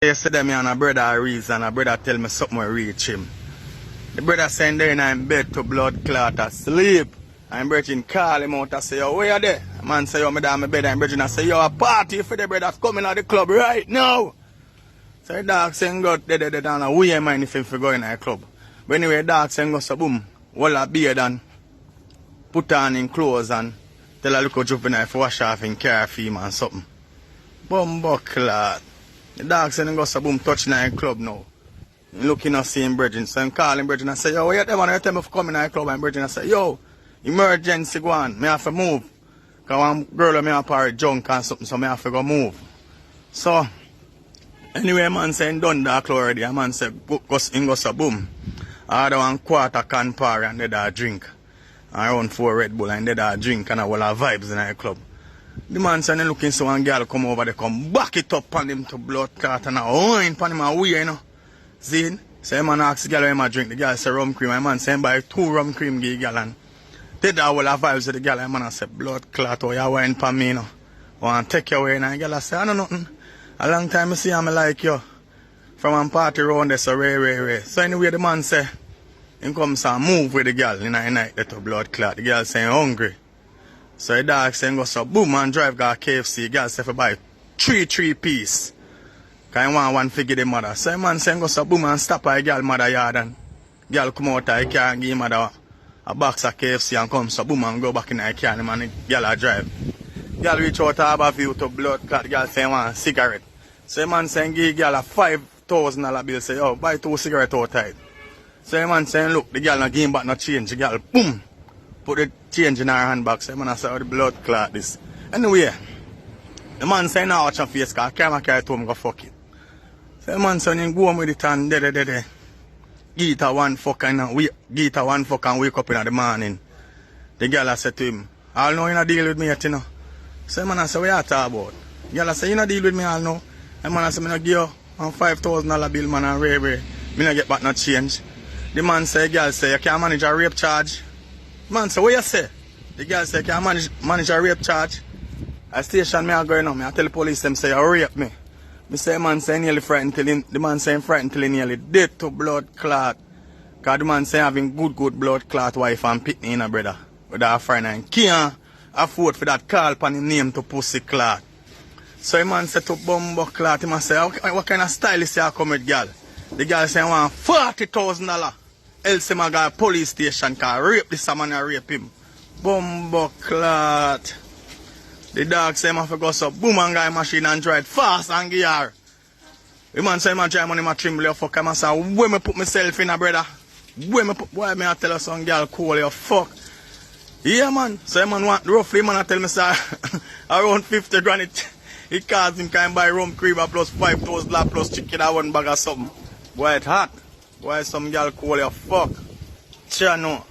Yesterday, me and a brother reason, a brother tell me something will reach him. The brother saying there in bed to blood clot asleep. And Bridget call him out and say, yo, where you there? The man say, yo, me down my bed. And Bridget say, yo, a party for the brother coming at the club right now. So the dog saying, go there down and we ain't mind if he go in the club. But anyway, the dog saying, go so boom, hold a beard and put on in clothes and tell a little juvenile to wash off in car fee and something. Bumbo clot. The dog saying, go so boom, touch in the club now. Looking at seeing Bridget. So I'm calling Bridget and say, yo, where you there, man? You tell me to come in the club. And Bridget say, yo, emergency go on. Me have to move. Because one girl me have to junk and something, so me have to go move. So, anyway, man saying done dark already. A man say, go so boom. I had 1/4 can par and they da drink. And around 4 Red Bull and they da drink and all our vibes in the club. The man saying looking so one girl come over, they come back it up on him to blood clot and a wine on him and we, you know. See? So the man ask the girl where I drink. The girl say rum cream. The man say buy 2 rum cream give the girl and they da all our vibes with the girl. The man say blood clot, oh you wine for me, you know. Want to take you away and the girl say I know nothing. A long time I see him like you. From one party round there so rare. So anyway the man say he comes and move with the girl in the night to blood clot. The girl say hungry. So the dog saying go so boom and drive go KFC. The girl say for buy 3 piece. Cause I want one figure the mother. So the man saying go so boom and stop at the girl mother yard and girl come out of the car and give mother a box of KFC and come so boom and go back in the car and the girl a drive. Girl reach out to Harbour View to blood clot. Girl saying want a cigarette. So the man saying give girl a $5,000 bill. Say yo buy 2 cigarettes outside. So the man saying look the girl not give him back no change. The girl boom. Put the change in her handbag. So the man say, oh, the blood clot this. Anyway, the man say now watch your face because camera carry to him go fuck it. So the man say you go home with it and Get her one fuck and wake up in the morning. The girl said to him, I know you not deal with me yet, you know. So the man say, what you talk about? The girl say, you not deal with me, I know. The man say, I not give you a $5,000 bill, man, and rare. Me not get back no change. The man say, the girl say, you can't manage a rape charge. Man say, what you say? The girl say, can I manage a rape charge? I station me I go now. I tell the police them say, you rape me. Me say, man say, nearly frightened till the man say, frightened till he nearly dead to blood clot. Because the man say, having good blood clot wife and pitney in a brother. With our friend and can't afford for that call upon him name to pussy clot. So the man say to bumbo clot, he man say, what kind of style is you come with girl? The girl say, I want $40,000. Else him a go to police station cause rape this man and rape him. Bumbo clot. The dog say him have to go so boom and guy machine and drive fast and gear. The man say him a drive money my trimble you fuck him and say where me put myself in a brother? Where me put why me I tell you some girl cool you fuck? Yeah man. So man want roughly man I tell me say around 50 grand it cost him can buy rum cream plus $5,000 plus chicken and one bag of something. Boy it hot. Why some girl call you fuck? Sure no.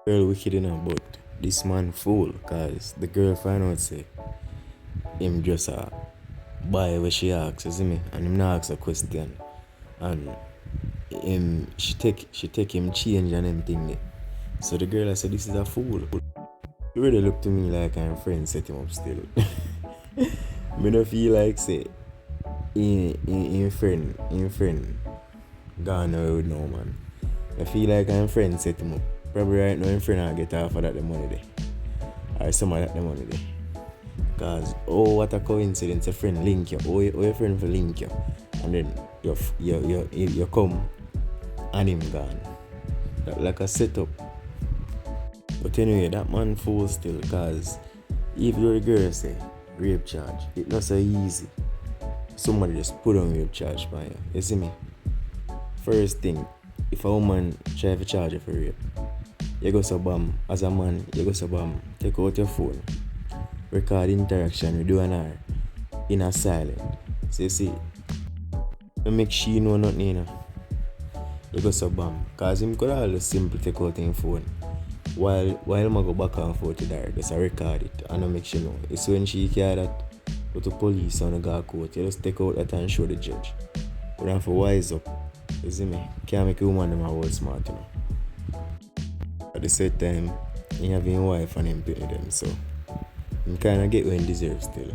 Girl wicked enough, but this man fool, cause the girl find out say him just a buy where she asks, you see me? And him not ask a question. And she take him change and everything there. So the girl I said this is a fool. He really look to me like I'm friend set him up still. Me no feel like say in friend gone away with no man. I feel like I'm friend set him up. Probably right now I'm friend I'll get half of that the money there. Or some of that the money there. Cause what a coincidence, a friend link you. Your friend for link you. And then you come and him gone. That like a setup. But anyway, that man fool still cause if your girl say rape charge, it's not so easy. Somebody just put on rape charge by you. You see me? First thing, if a woman try to charge you for rape, you go so bam, as a man, you go so bam, take out your phone, record interaction with you and her in a silent. So you see, you make she know nothing, you know. You go so bam, cause him could always simply take out his phone while him go back and forth to her, just record it and make she know. It's when she hear that, go to police and go to court, you just take out that and show the judge. You have to wise up. You see me? Can't make a woman them a world smart, you know. At the same time, he have his wife and him pity them, so he kinda get what he deserves still.